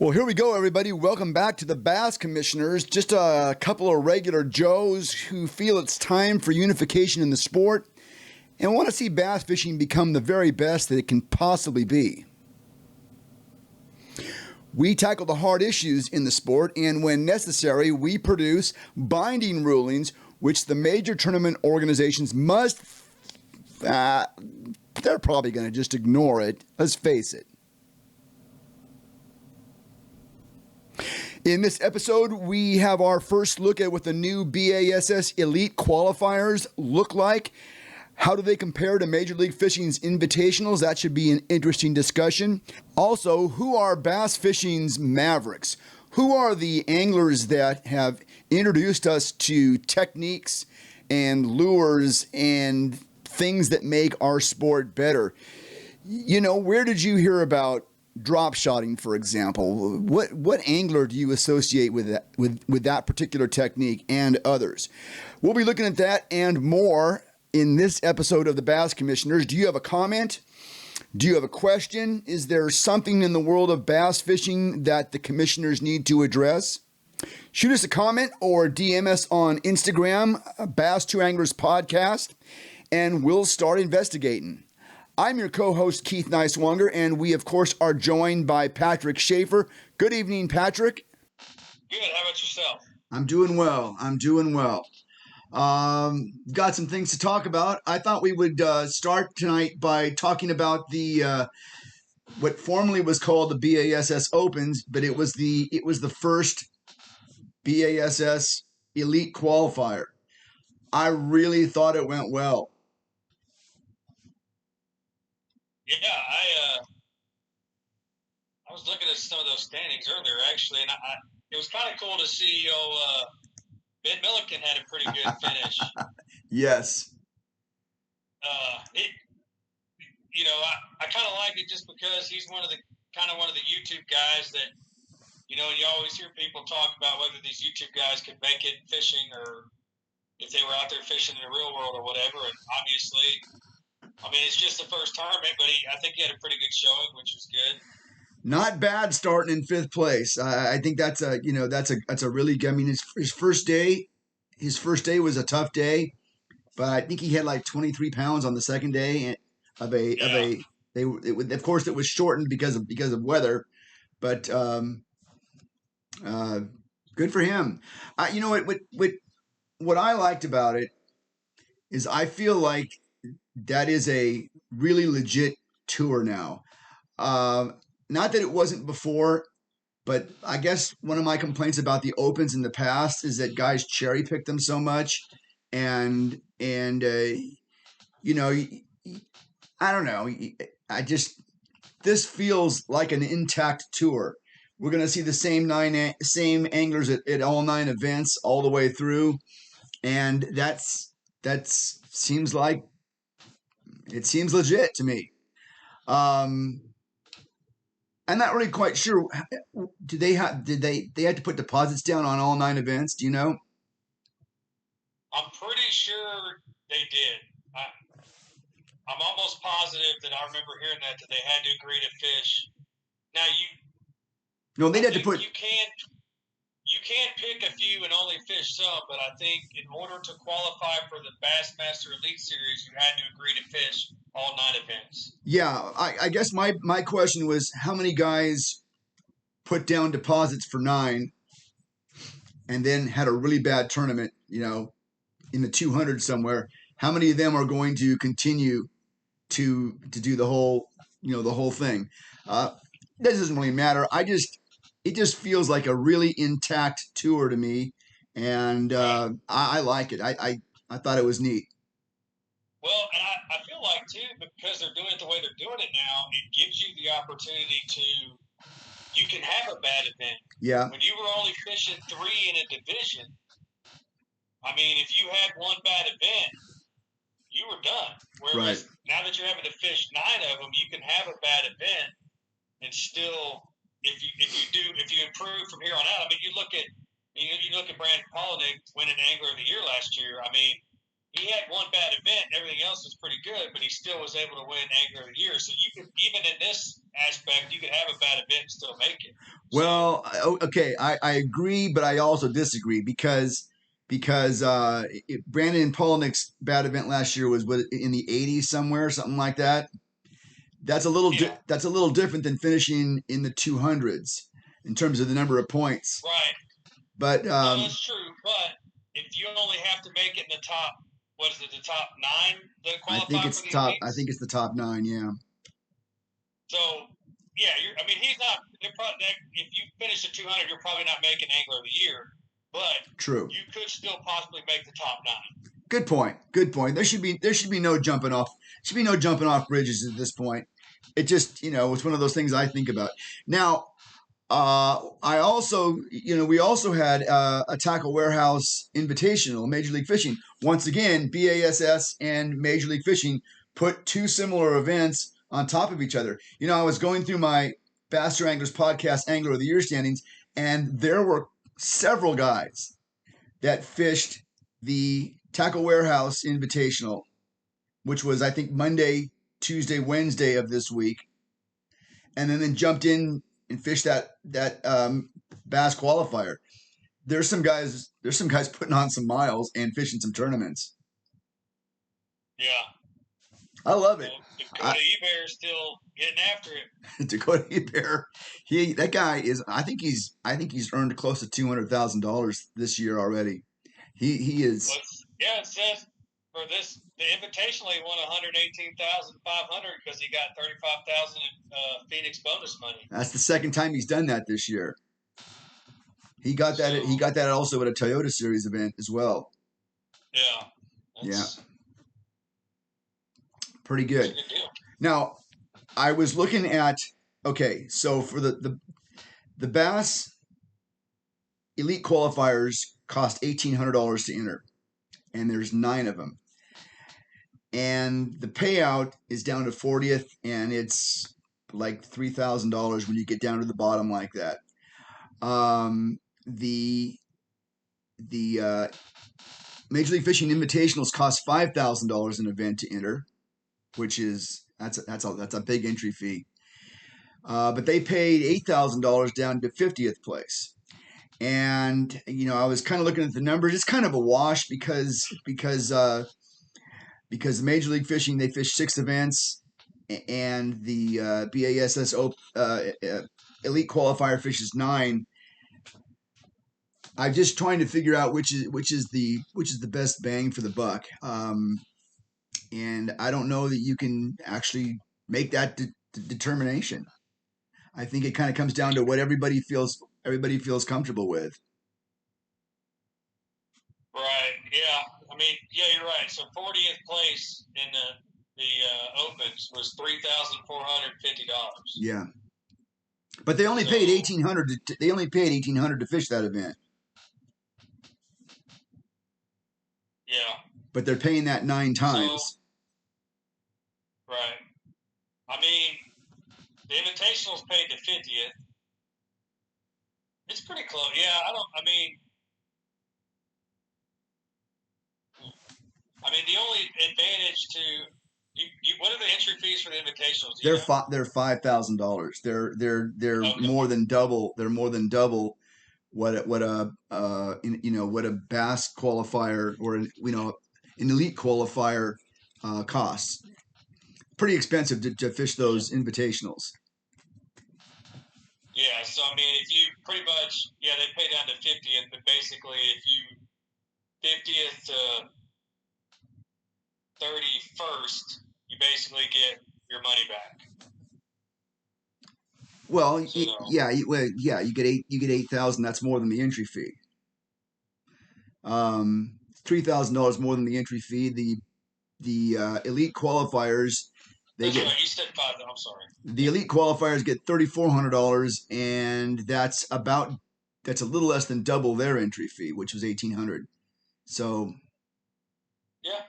Well, here we go, everybody. Welcome back to the Bass Commissioners. Just a couple of regular Joes who feel it's time for unification in the sport and want to see bass fishing become the very best that it can possibly be. We tackle the hard issues in the sport, and when necessary, we produce binding rulings which the major tournament organizations must... they're probably going to just ignore it. Let's face it. In this episode, we have our first look at what the new BASS Elite qualifiers look like. How do they compare to Major League Fishing's invitationals? That should be an interesting discussion. Also, who are bass fishing's Mavericks? Who are the anglers that have introduced us to techniques and lures and things that make our sport better? You know, where did you hear about drop shotting, for example? What angler do you associate with that particular technique and others? We'll be looking at that and more in this episode of the Bass Commissioners. Do you have a comment? Do you have a question? Is there something in the world of bass fishing that the commissioners need to address? Shoot us a comment or DM us on Instagram, Bass 2 Anglers Podcast, and we'll start investigating. I'm your co-host, Keith Nicewanger, and we, of course, are joined by Patrick Schaefer. Good evening, Patrick. Good. How about yourself? I'm doing well. Got some things to talk about. I thought we would start tonight by talking about the what formerly was called the BASS Opens, but it was the first BASS Elite qualifier. I really thought it went well. Yeah, I was looking at some of those standings earlier, actually, and it was kind of cool to see. Ben Milliken had a pretty good finish. Yes. I kind of like it just because he's one of the YouTube guys that, you always hear people talk about whether these YouTube guys could make it fishing or if they were out there fishing in the real world or whatever. And obviously, it's just the first tournament, but I think he had a pretty good showing, which was good. Not bad starting in fifth place. I think that's a really good. His first day was a tough day, but I think he had like 23 pounds on the second day of course it was shortened because of weather, but good for him. What I liked about it is I feel like that is a really legit tour now. Not that it wasn't before, but I guess one of my complaints about the Opens in the past is that guys cherry pick them so much, and I don't know. This feels like an intact tour. We're going to see the same anglers at all 9 events all the way through, and that seems legit to me. I'm not really quite sure. Did they have to put deposits down on all 9 events? Do you know? I'm pretty sure they did. I'm almost positive that I remember hearing that they had to agree to fish. Now they had to put. You can't pick a few and only fish some, but I think in order to qualify for the Bassmaster Elite Series, you had to agree to fish all 9 events. Yeah, I guess my question was how many guys put down deposits for 9 and then had a really bad tournament, in the 200 somewhere. How many of them are going to continue to do the whole thing? That doesn't really matter. It just feels like a really intact tour to me, and I like it. I thought it was neat. Well, and I feel like, too, because they're doing it the way they're doing it now, it gives you the opportunity you can have a bad event. Yeah. When you were only fishing 3 in a division, if you had one bad event, you were done. Whereas now that you're having to fish 9 of them, you can have a bad event and still, if you improve from here on out. You look at Brandon Polinick winning Angler of the Year last year. he had one bad event. Everything else was pretty good, but he still was able to win Angler of the Year. So you could, even in this aspect, you could have a bad event and still make it. Well, okay, I agree, but I also disagree because Brandon Polnick's bad event last year was in the 80s somewhere, something like that. That's a little that's a little different than finishing in the 200s in terms of the number of points. Right. But no, that's true. But if you only have to make it in the top, what is it, the top 9 that qualify I think it's for the top. elites? I think it's the top 9. Yeah. So yeah, I mean, he's not. If you finish at 200, you're probably not making Angler of the Year, but true. You could still possibly make the top 9. Good point. Good point. There should be no jumping off. Should be no jumping off bridges at this point. It just it's one of those things I think about. Now, I also we also had a Tackle Warehouse Invitational, Major League Fishing. Once again, BASS and Major League Fishing put two similar events on top of each other. I was going through my Faster Anglers podcast Angler of the Year standings, and there were several guys that fished the Tackle Warehouse Invitational, which was, I think, Monday, Tuesday, Wednesday of this week, and then jumped in and fished that bass qualifier. There's some guys putting on some miles and fishing some tournaments. Yeah. I love it. Dakota Ebear is still getting after it. Dakota Ebear, that guy is. I think he's earned close to $200,000 this year already. He is. Well, yeah, it says for the Invitational he won $118,500 because he got $35,000 in Phoenix bonus money. That's the second time he's done that this year. He got that. He got that also at a Toyota Series event as well. Yeah. Yeah. Pretty good. Now, I was looking at so for the Bass Elite qualifiers cost $1,800 to enter, and there's 9 of them, and the payout is down to 40th, and it's like $3,000 when you get down to the bottom like that. The Major League Fishing Invitationals cost $5,000 an event to enter, which is that's a big entry fee. But they paid $8,000 down to 50th place. And I was kind of looking at the numbers. It's kind of a wash because Major League Fishing, they fish 6 events, and the BASS Elite Qualifier fishes 9. I'm just trying to figure out which is the best bang for the buck. And I don't know that you can actually make that determination. I think it kind of comes down to what everybody feels comfortable with. Right. Yeah. I mean, yeah, you're right. So 40th place in the opens was $3,450. Yeah. But they only paid $1,800. They only paid $1,800 to fish that event. Yeah. But they're paying that 9 times. So, right. I mean, the Invitational's paid to 50th. It's pretty close. Yeah, the only advantage to what are the entry fees for the Invitationals? They're $5,000. They're okay. More than double. They're more than double what a bass qualifier or an elite qualifier costs. Pretty expensive to fish those invitationals. Yeah, so if you pretty much they pay down to 50th, but basically if you 50th to 31st, you basically get your money back. Well, you get 8,000. That's more than the entry fee. $3,000 more than the entry fee. The elite qualifiers. Right. You said 5. I'm sorry. The elite qualifiers get $3,400, and that's a little less than double their entry fee, which was $1,800. So. Yeah.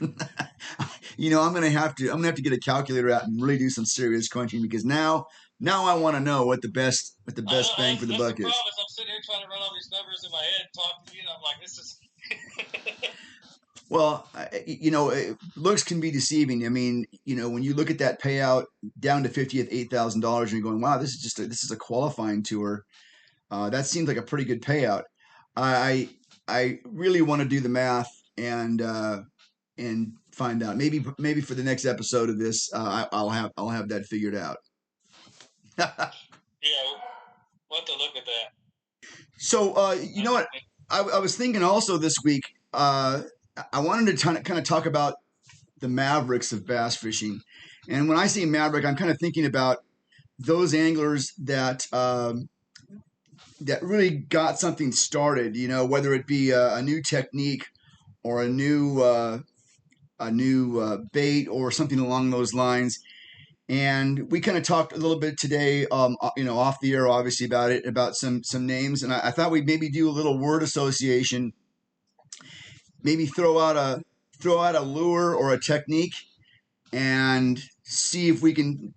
I'm gonna have to get a calculator out and really do some serious crunching because now I want to know what the best bang for the buck is. I'm sitting here trying to run all these numbers in my head, talking to you, and I'm like, this is. Well, looks can be deceiving. I mean, when you look at that payout down to 50th, $8,000, and you're going, wow, this is a qualifying tour. That seems like a pretty good payout. I really want to do the math and find out. Maybe for the next episode of this, I'll have that figured out. Yeah, we'll have to look at that. So you know what? I was thinking also this week. I wanted to kind of talk about the Mavericks of bass fishing, and when I say Maverick, I'm kind of thinking about those anglers that really got something started. Whether it be a new technique or a new bait or something along those lines. And we kind of talked a little bit today, off the air, obviously about some names. And I thought we'd maybe do a little word association, maybe throw out a lure or a technique, and see if we can.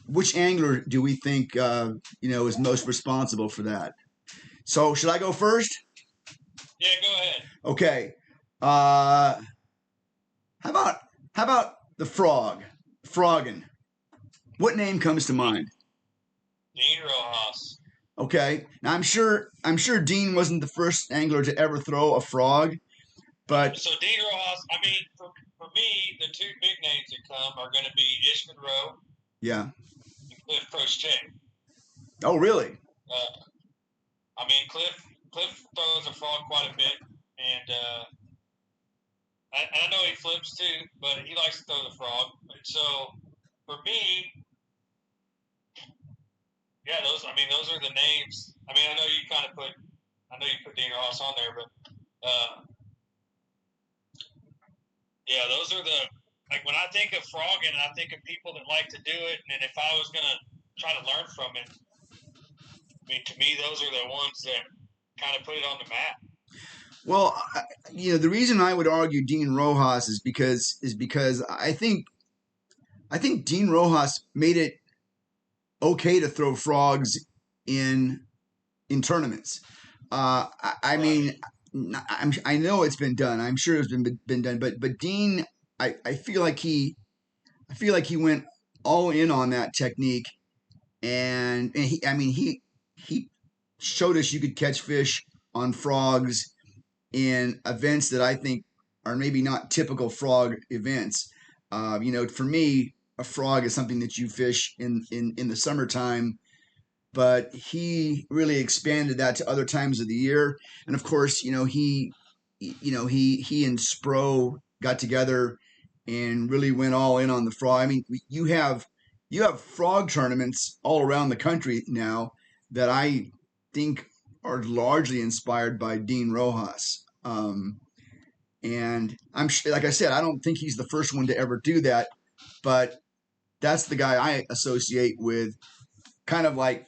Which angler do we think is most responsible for that? So should I go first? Yeah, go ahead. Okay. How about the frog? Froggin. What name comes to mind? Dean Rojas. Okay. Now I'm sure Dean wasn't the first angler to ever throw a frog, but so Dean Rojas. I mean, for me, the two big names that come are going to be Ishman Rowe. Yeah. And Cliff Crochet. Oh, really? I mean, Cliff throws a frog quite a bit, and I know he flips too, but he likes to throw the frog. So for me, yeah, those are the names. I mean, I know you put Dean Ross on there, but yeah, those are when I think of frogging, I think of people that like to do it, and if I was gonna try to learn from it, I mean, to me, those are the ones that kind of put it on the map. Well, the reason I would argue Dean Rojas is because I think Dean Rojas made it okay to throw frogs in tournaments. I mean, I know it's been done. I'm sure it's been done. But Dean, I feel like he went all in on that technique, and he showed us you could catch fish on frogs in events that I think are maybe not typical frog events. For me, a frog is something that you fish in the summertime, but he really expanded that to other times of the year. And of course, he and Spro got together and really went all in on the frog. I mean, you have frog tournaments all around the country now that I think are largely inspired by Dean Rojas. And I'm like I said, I don't think he's the first one to ever do that, but that's the guy I associate with kind of like,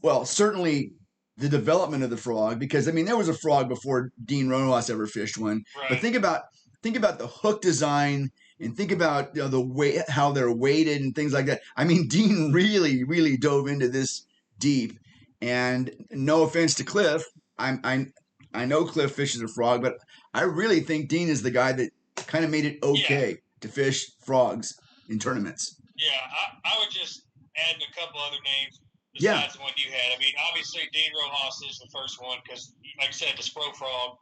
well, certainly the development of the frog, because I mean there was a frog before Dean Rojas ever fished one. Right. But think about the hook design and think about the way how they're weighted and things like that. I mean, Dean really dove into this deep. And no offense to Cliff, I know Cliff fishes a frog, but I really think Dean is the guy that kind of made it okay to fish frogs in tournaments. Yeah, I would just add a couple other names besides the one you had. I mean, obviously Dean Rojas is the first one because, like I said, the Spro frog,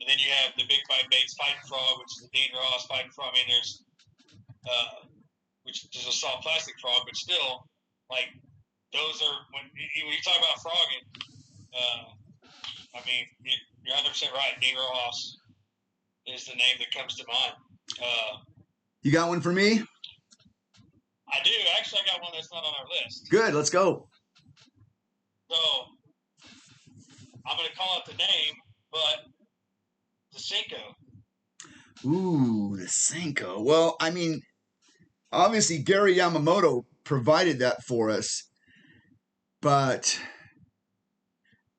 and then you have the Big Fight Baits Fighting Frog, which is the Dean Rojas Fighting Frog. I mean, there's which is a soft plastic frog, but still, like those are when you talk about frogging. I mean, you're 100% right. Dean Rojas is the name that comes to mind. You got one for me? I do. Actually, I got one that's not on our list. Good. Let's go. So, I'm going to call it the name, but the Cinco. Ooh, the Cinco. Well, I mean, obviously Gary Yamamoto provided that for us, but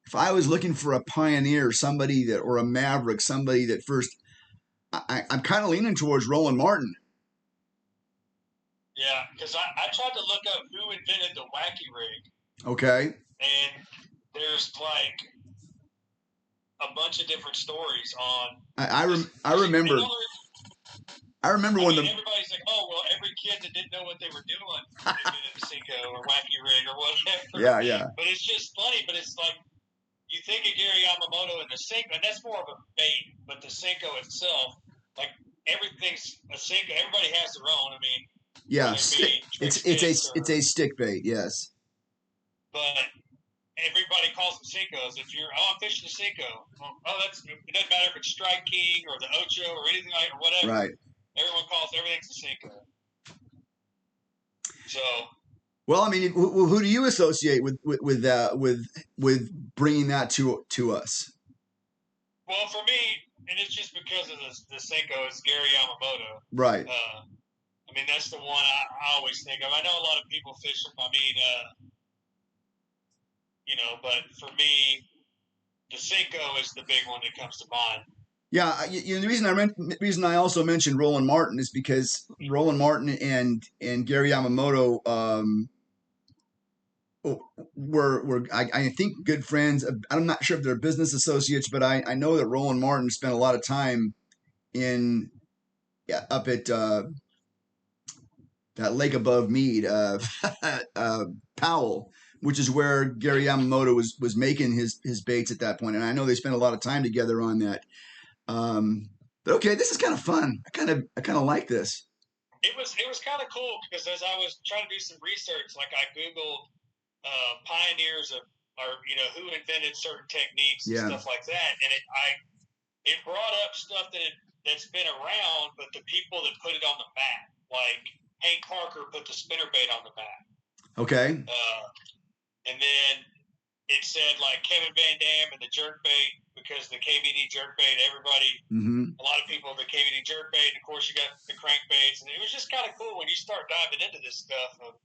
if I was looking for a pioneer, somebody that, or a maverick, somebody that first, I'm kind of leaning towards Roland Martin. Yeah, because I tried to look up who invented the wacky rig. Okay. And there's like a bunch of different stories on. I remember. I remember when everybody's like, oh, well, every kid that didn't know what they were doing invented a Cinco or wacky rig or whatever. Yeah. But it's just funny. But it's like you think of Gary Yamamoto and the Cinco, and that's more of a bait. But the Cinco itself, like everything's a Cinco. Everybody has their own. I mean, yeah, it's a stick bait. Yes. But everybody calls them Cincos. If you're, I'm fishing a Cinco. It doesn't matter if it's Strike King or the Ocho or anything like or whatever. Right. Everyone calls everything's a Cinco. So. Well, I mean, who do you associate with bringing that to us? Well, for me, and it's just because of the Cinco, it's Gary Yamamoto. Right. I mean, that's the one I always think of. I know a lot of people fish them. I mean, but for me, the Cinco is the big one that comes to mind. Yeah, the reason I also mentioned Roland Martin is because Roland Martin and Gary Yamamoto were I think good friends. I'm not sure if they're business associates, but I know that Roland Martin spent a lot of time up at that lake above Mead, Powell, which is where Gary Yamamoto was making his baits at that point. And I know they spent a lot of time together on that. But okay, this is kind of fun. I kind of like this. It was kind of cool because as I was trying to do some research, like I Googled pioneers of, or who invented certain techniques and stuff like that, and it brought up stuff that's been around, but the people that put it on the map, like Hank Parker put the spinnerbait on the map. Okay. And then it said like Kevin Van Dam and the jerkbait, because the KVD jerkbait, everybody, a lot of people, the KVD jerkbait, and of course you got the crankbaits, and it was just kind of cool when you start diving into this stuff of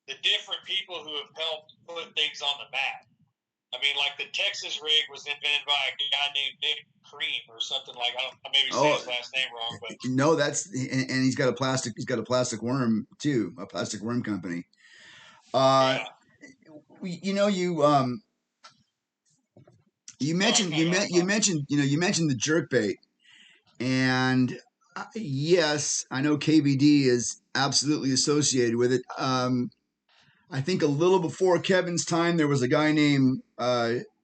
the different people who have helped put things on the map. I mean, like the Texas rig was invented by a guy named Nick Cream or something like. I maybe say his last name wrong, but no, and he's got a plastic worm too, a plastic worm company. You mentioned the jerkbait, and yes, I know KVD is absolutely associated with it. I think a little before Kevin's time, there was a guy named Bassin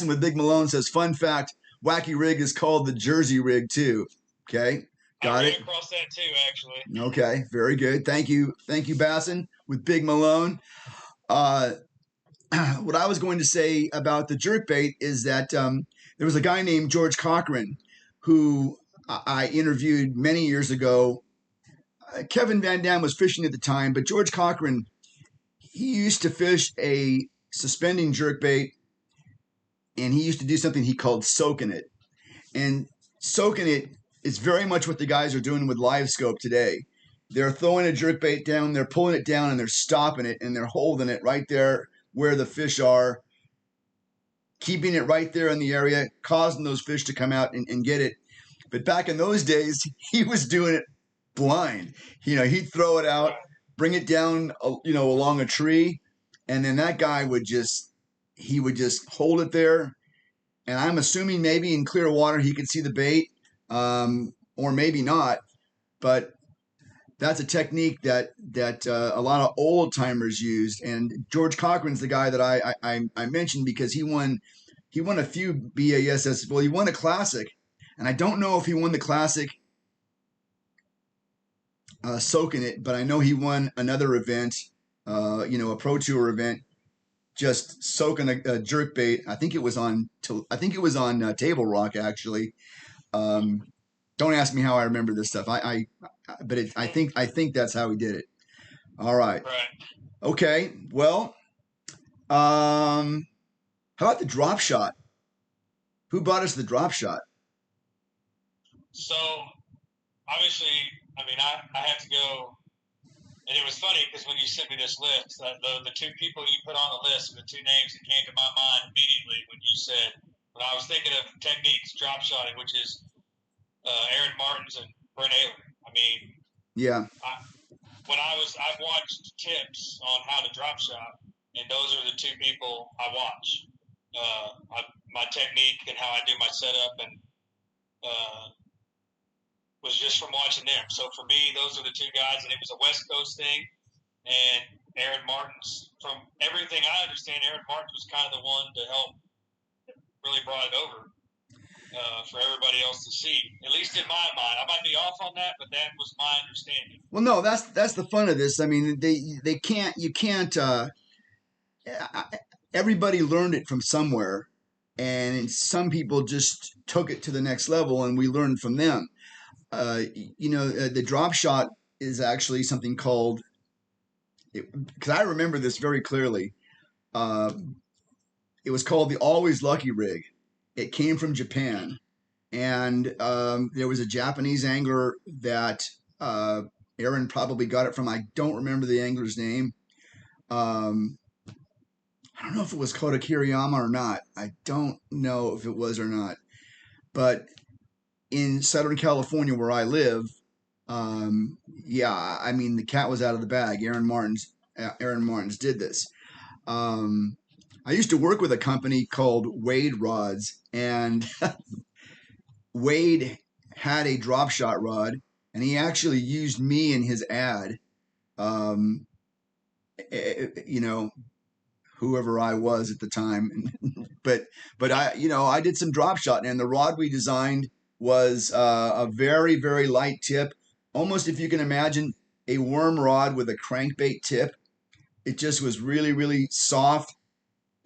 with Big Malone says, fun fact, wacky rig is called the Jersey rig too. Okay. Got it. Across that too, actually. Okay. Very good. Thank you, Bassin with Big Malone. What I was going to say about the jerkbait is that there was a guy named George Cochran who I interviewed many years ago. Kevin Van Dam was fishing at the time, but George Cochran, he used to fish a suspending jerkbait, and he used to do something he called soaking it. And soaking it is very much what the guys are doing with live scope today. They're throwing a jerkbait down, they're pulling it down, and they're stopping it, and they're holding it right there where the fish are, keeping it right there in the area, causing those fish to come out and get it. But back in those days, he was doing it blind. He'd throw it out, bring it down, along a tree, and then that guy would just hold it there. And I'm assuming maybe in clear water he could see the bait, or maybe not. But that's a technique that a lot of old timers used. And George Cochran's the guy that I mentioned because he won a few BASS. Well, he won a classic, and I don't know if he won the classic soaking it, but I know he won another event, a Pro Tour event, just soaking a jerkbait. I think it was on Table Rock actually. Don't ask me how I remember this stuff. I think that's how he did it. All right. Right. Okay. Well, how about the drop shot? Who brought us the drop shot? So, obviously, I mean, I have to go, and it was funny because when you sent me this list, the two people you put on the list, the two names that came to my mind immediately when I was thinking of techniques, drop shotting, which is Aaron Martins and Brent Ayler. I mean, yeah, I've watched tips on how to drop shot, and those are the two people I watch. My technique and how I do my setup, and uh, was just from watching them. So for me, those are the two guys, and it was a West Coast thing. And Aaron Martins, from everything I understand, Aaron Martins was kind of the one to help really brought it over for everybody else to see. At least in my mind, I might be off on that, but that was my understanding. Well, no, that's the fun of this. I mean, they can't you can't. Everybody learned it from somewhere, and some people just took it to the next level, and we learned from them. The drop shot is actually something called, because I remember this very clearly. Uh, it was called the Always Lucky Rig. It came from Japan, and there was a Japanese angler that Aaron probably got it from. I don't remember the angler's name. Um, I don't know if it was Kota Kiriyama or not. I don't know if it was or not. But in Southern California, where I live, yeah, I mean the cat was out of the bag. Aaron Martins did this. Um, I used to work with a company called Wade Rods, and Wade had a drop shot rod, and he actually used me in his ad. Um, you know, whoever I was at the time, but I did some drop shot, and the rod we designed was a very very light tip, almost if you can imagine a worm rod with a crankbait tip. It just was really really soft,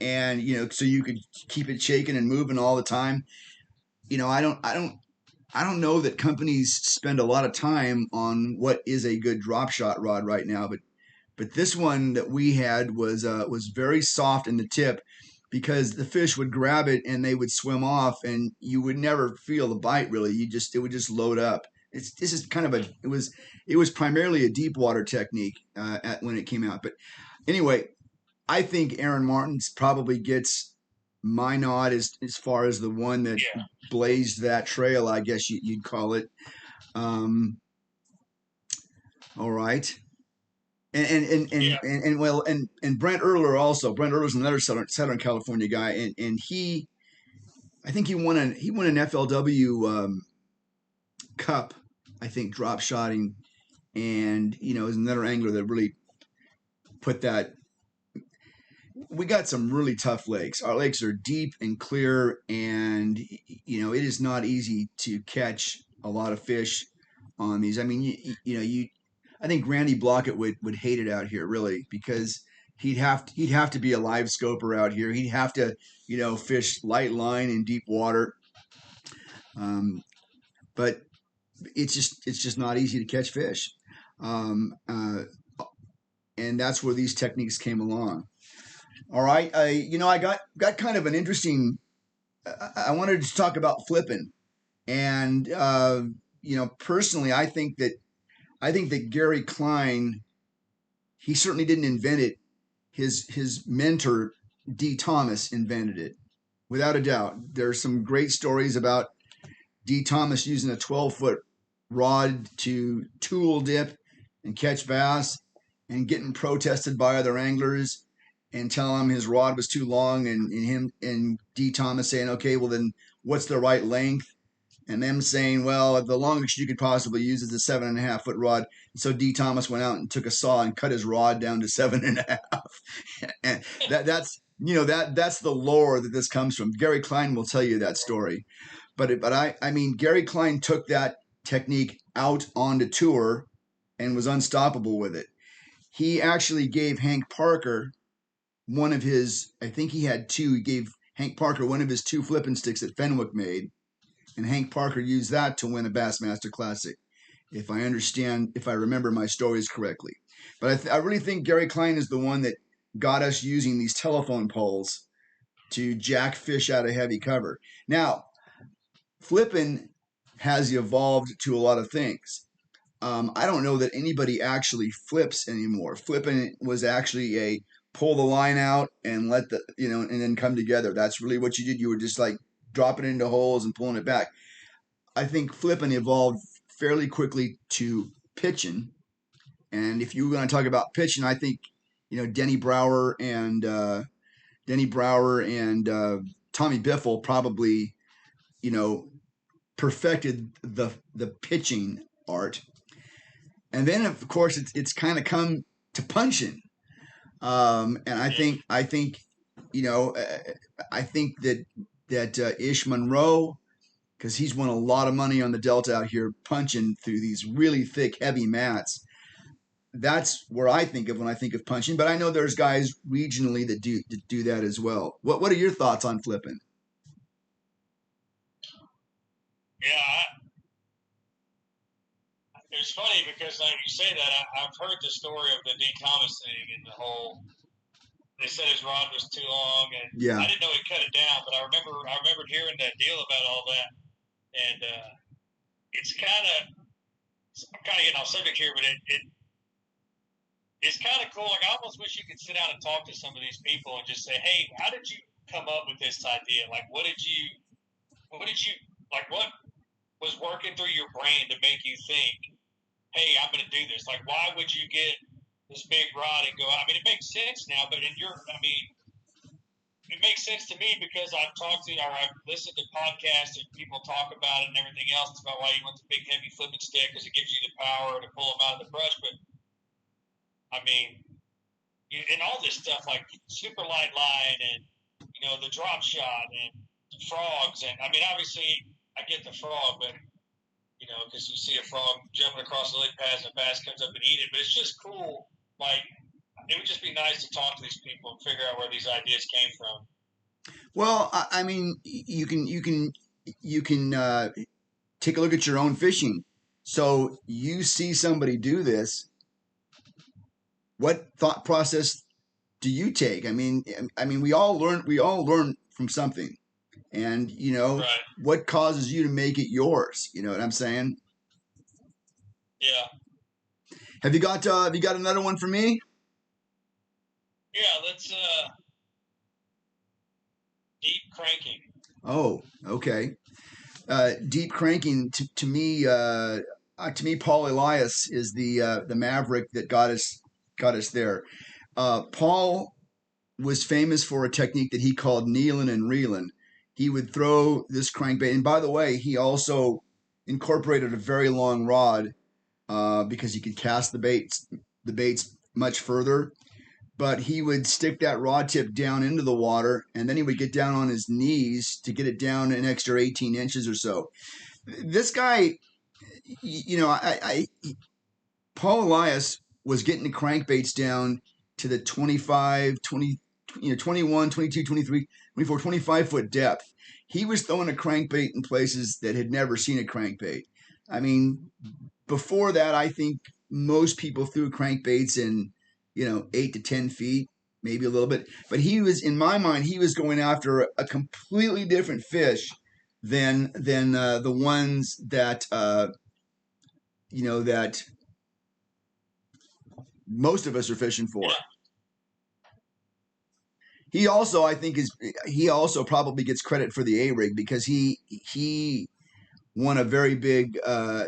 and so you could keep it shaking and moving all the time. I don't know that companies spend a lot of time on what is a good drop shot rod right now, but this one that we had was very soft in the tip, because the fish would grab it and they would swim off, and you would never feel the bite really. It would just load up. This is kind of it was primarily a deep water technique when it came out. But anyway, I think Aaron Martins probably gets my nod as far as the one that blazed that trail, I guess you'd call it. Um, all right. And Brent Earler also. Brent Earler's another Southern California guy, and I think he won an FLW Cup, I think, drop shotting, and is another angler that really put that. We got some really tough lakes. Our lakes are deep and clear, and it is not easy to catch a lot of fish on these. I mean, I think Randy Blockett would hate it out here really, because he'd have to be a live scoper out here. He'd have to fish light line in deep water. But it's just not easy to catch fish, um, uh, and that's where these techniques came along. All right, I got kind of an interesting. I wanted to talk about flipping, and personally, I think that Gary Klein, he certainly didn't invent it. His mentor D. Thomas invented it, without a doubt. There's some great stories about D. Thomas using a 12-foot rod to tool dip and catch bass, and getting protested by other anglers and telling him his rod was too long, and him and D. Thomas saying, okay, well then what's the right length? And them saying, well, the longest you could possibly use is a 7.5-foot rod. And so D. Thomas went out and took a saw and cut his rod down to 7.5. And that's the lore that this comes from. Gary Klein will tell you that story. But I mean, Gary Klein took that technique out onto tour and was unstoppable with it. He actually gave Hank Parker one of his, I think he had two. He gave Hank Parker one of his two flipping sticks that Fenwick made, and Hank Parker used that to win a Bassmaster Classic, if I remember my stories correctly. But I really think Gary Klein is the one that got us using these telephone poles to jack fish out of heavy cover. Now, flipping has evolved to a lot of things. I don't know that anybody actually flips anymore. Flipping was actually a pull the line out and let and then come together. That's really what you did. You were just like dropping it into holes and pulling it back. I think flipping evolved fairly quickly to pitching, And if you're going to talk about pitching, I think Denny Brower and Tommy Biffle probably perfected the pitching art. And then of course it's kind of come to punching. And I think that Ish Monroe, because he's won a lot of money on the Delta out here punching through these really thick, heavy mats. That's where I think of when I think of punching. But I know there's guys regionally that do that as well. What are your thoughts on flipping? Yeah, it was funny because like you say that I've heard the story of the D. Thomas thing and the whole. They said his rod was too long, and Yeah. I didn't know he cut it down. But I remembered hearing that deal about all that, and it's kind of I'm kind of getting off subject here, but it's kind of cool. Like I almost wish you could sit down and talk to some of these people and just say, "Hey, how did you come up with this idea? Like, what was working through your brain to make you think, hey, I'm going to do this? Like, why would you get this big rod and go out? I mean, it makes sense now, but it makes sense to me because I've talked to, or I've listened to podcasts and people talk about it and everything else about why you want the big heavy flipping stick because it gives you the power to pull them out of the brush. But I mean, and all this stuff like super light line and the drop shot and frogs, and I mean, obviously I get the frog, but because you see a frog jumping across the lily pads and a bass comes up and eat it. But it's just cool. Like, it would just be nice to talk to these people and figure out where these ideas came from. Well, I mean, you can take a look at your own fishing. So you see somebody do this. What thought process do you take? I mean, we all learn from something, and Right. what causes you to make it yours. You know what I'm saying? Yeah. Have you got another one for me? Yeah. Let's deep cranking. Oh, okay. Deep cranking to me. Paul Elias is the maverick that got us there. Paul was famous for a technique that he called kneeling and reeling. He would throw this crankbait, and by the way, he also incorporated a very long rod because he could cast the baits much further. But he would stick that rod tip down into the water, and then he would get down on his knees to get it down an extra 18 inches or so. This guy, Paul Elias was getting the crankbaits down to the 25, 20, 21, 22, 23, 24, 25-foot depth. He was throwing a crankbait in places that had never seen a crankbait. I mean, before that, I think most people threw crankbaits in, 8 to 10 feet, maybe a little bit. But in my mind, he was going after a completely different fish than the ones that, that most of us are fishing for. Yeah. He also, I think, he also probably gets credit for the A rig because he won a very big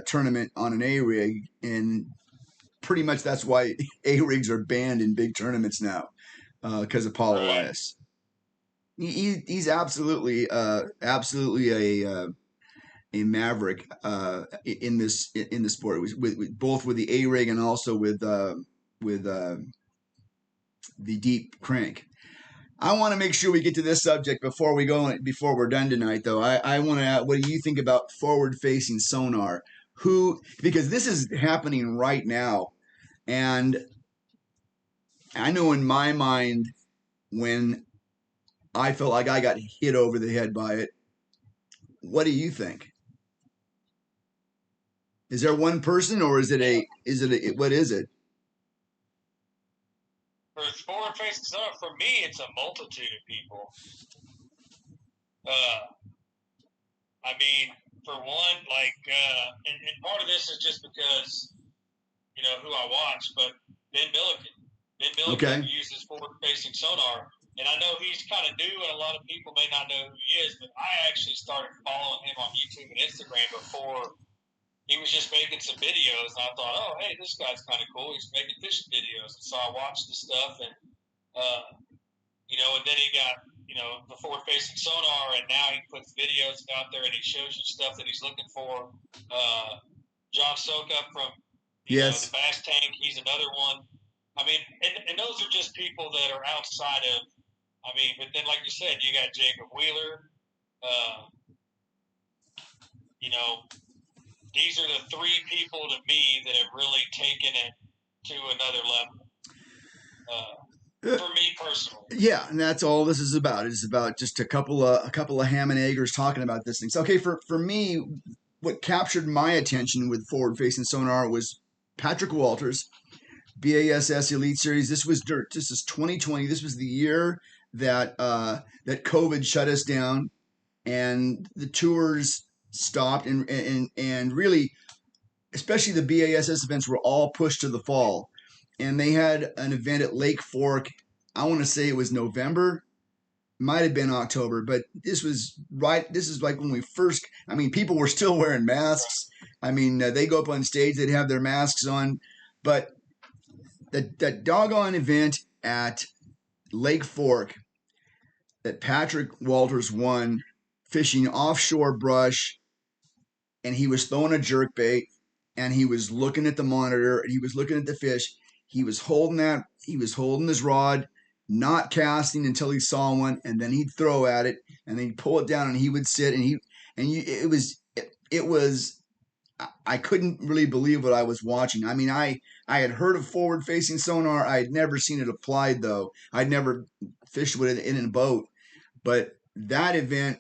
tournament on an A rig, and pretty much that's why A rigs are banned in big tournaments now because of Paul Elias. He's absolutely a maverick in this sport, both with the A rig and also with the deep crank. I want to make sure we get to this subject before we're done tonight, though. I want to. What do you think about forward-facing sonar? Because this is happening right now, and I know in my mind when I felt like I got hit over the head by it. What do you think? Is there one person, or is it what is it? For forward facing sonar, for me, it's a multitude of people. I mean, for one, like, and part of this is just because, who I watch, but Ben Milliken. Ben Milliken uses forward-facing sonar, and I know he's kind of new, and a lot of people may not know who he is, but I actually started following him on YouTube and Instagram before, he was just making some videos, and I thought, oh, hey, this guy's kind of cool. He's making fishing videos, and so I watched the stuff, and and then he got the forward facing sonar, and now he puts videos out there, and he shows you stuff that he's looking for. John Soka from Yes. the Bass Tank, he's another one. I mean, and those are just people that are outside of. I mean, but then like you said, you got Jacob Wheeler. These are the three people to me that have really taken it to another level. For me personally. Yeah, and that's all this is about. It's about just a couple of ham and eggers talking about this thing. So, okay, for me, what captured my attention with forward facing sonar was Patrick Walters, BASS Elite Series. This is 2020. This was the year that that COVID shut us down, and the tours stopped, and really, especially the BASS events were all pushed to the fall. And they had an event at Lake Fork. I want to say it was November, might have been October, but this is like when we first. I mean, people were still wearing masks. I mean, they go up on stage, they'd have their masks on, but that doggone event at Lake Fork that Patrick Walters won, fishing offshore brush, and he was throwing a jerk bait, and he was looking at the monitor, and he was looking at the fish. He was holding his rod, not casting until he saw one, and then he'd throw at it, and then he'd pull it down, and he would sit, it was. I couldn't really believe what I was watching. I mean, I had heard of forward facing sonar. I had never seen it applied though. I'd never fished with it in a boat, but that event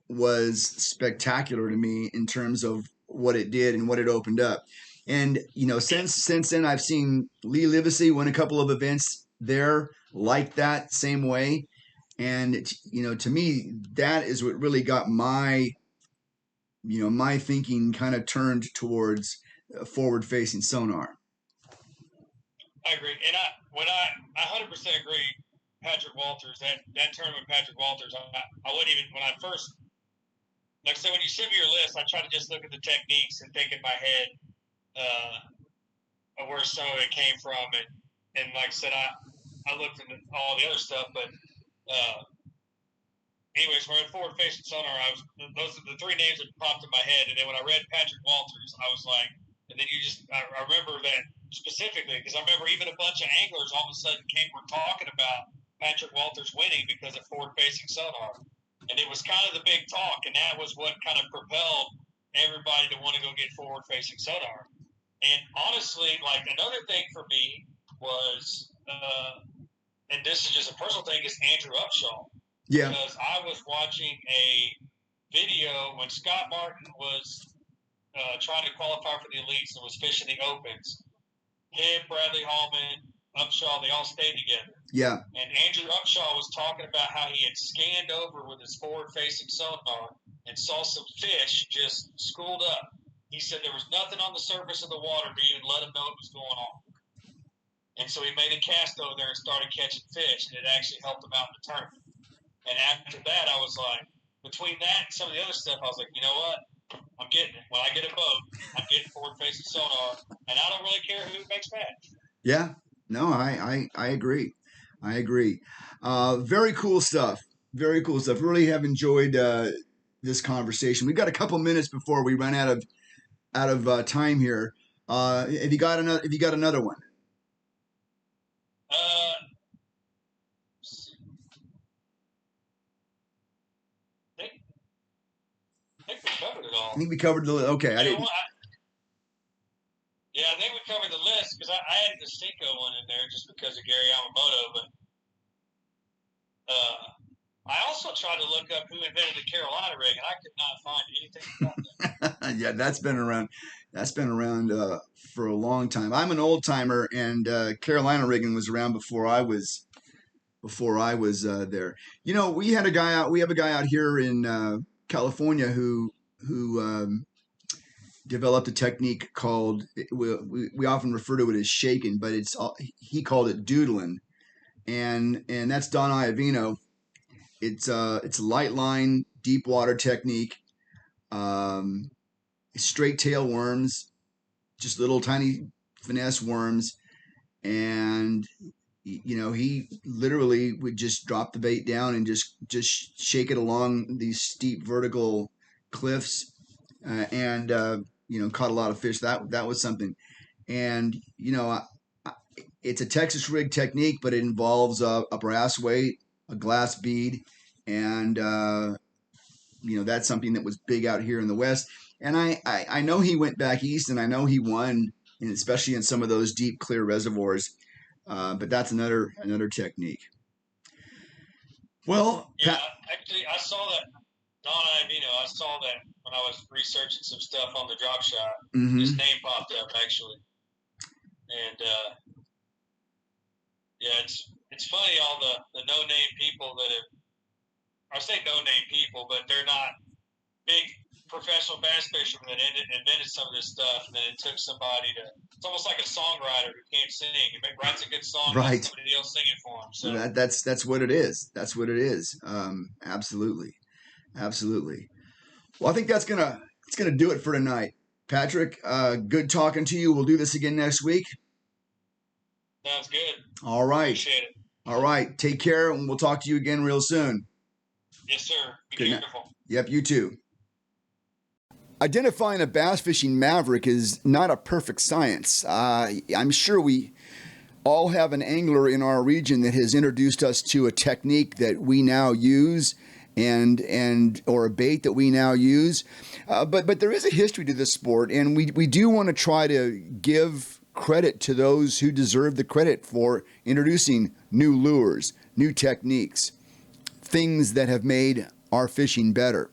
was spectacular to me in terms of what it did and what it opened up. And since then, I've seen Lee Livesey win a couple of events there like that same way. And to me, that is what really got my thinking kind of turned towards forward-facing sonar. I agree, and I 100% agree. Patrick Walters, that tournament, Patrick Walters, I wouldn't even when I first. Like I said, when you send me your list, I try to just look at the techniques and think in my head of where some of it came from, and like I said, I looked into all the other stuff, but anyways, when I read forward facing sonar, those are the three names that popped in my head, and then when I read Patrick Walters, I was like, and then I remember that specifically because I remember even a bunch of anglers all of a sudden were talking about Patrick Walters winning because of forward facing sonar. And it was kind of the big talk, and that was what kind of propelled everybody to want to go get forward-facing sonar. And honestly, like another thing for me was, and this is just a personal thing, is Andrew Upshaw. Yeah. Because I was watching a video when Scott Martin was trying to qualify for the elites and was fishing the opens. Him, Bradley Hallman, Upshaw, they all stayed together. Yeah. And Andrew Upshaw was talking about how he had scanned over with his forward-facing sonar and saw some fish just schooled up. He said there was nothing on the surface of the water to even let him know what was going on. And so he made a cast over there and started catching fish, and it actually helped him out in the tournament. And after that, I was like, between that and some of the other stuff, I was like, you know what? I'm getting it. When I get a boat, I'm getting forward-facing sonar, and I don't really care who makes match. Yeah. No, I agree. I agree. Very cool stuff. Very cool stuff. Really have enjoyed this conversation. We've got a couple minutes before we run out of time here. Have you got another one? I think we covered it all. I think we covered the okay. I didn't. Yeah, I think we covered the list because I added the Cinco one in there just because of Gary Yamamoto, but I also tried to look up who invented the Carolina rig, and I could not find anything about that. Yeah, that's been around. That's been around for a long time. I'm an old timer, and Carolina rigging was around before I was there. We have a guy out here in California who developed a technique called we often refer to it as shaking, but he called it doodling, and that's Don Iovino. It's a light line, deep water technique. straight tail worms, just little tiny finesse worms. And, he literally would just drop the bait down and just shake it along these steep vertical cliffs, and caught a lot of fish. That was something. And, it's a Texas rig technique, but it involves a brass weight, a glass bead, and that's something that was big out here in the West. And I know he went back east, and I know he won, and especially in some of those deep, clear reservoirs. But that's another technique. Well, yeah, actually, I saw that. Don Iovino, I saw that when I was researching some stuff on the drop shot. Mm-hmm. His name popped up actually, and yeah, it's funny all the no name people that have. I say no name people, but they're not big professional bass fishermen that invented some of this stuff, and then it took somebody to. It's almost like a songwriter who can't sing. He writes a good song, right? Let somebody else sing it for him. So that's what it is. That's what it is. Absolutely. Well, I think it's gonna do it for tonight, Patrick. Good talking to you. We'll do this again next week. Sounds good. All right. Appreciate it. All right. Take care, and we'll talk to you again real soon. Yes, sir. Be careful. Yep, you too. Identifying a bass fishing maverick is not a perfect science. I'm sure we all have an angler in our region that has introduced us to a technique that we now use, or a bait that we now use. But there is a history to this sport, and we do want to try to give credit to those who deserve the credit for introducing new lures, new techniques, things that have made our fishing better.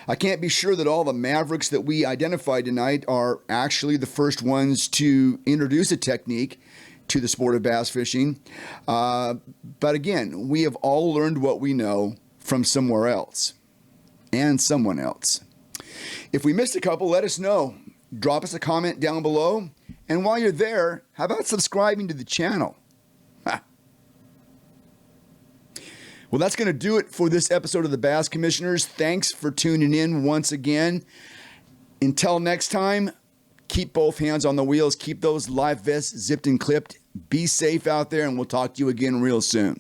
I can't be sure that all the Mavericks that we identified tonight are actually the first ones to introduce a technique to the sport of bass fishing. But again, we have all learned what we know from somewhere else and someone else. If we missed a couple, let us know. Drop us a comment down below. And while you're there, how about subscribing to the channel? Well, that's going to do it for this episode of the Bass Commissioners. Thanks for tuning in once again. Until next time, keep both hands on the wheels. Keep those life vests zipped and clipped. Be safe out there, and we'll talk to you again real soon.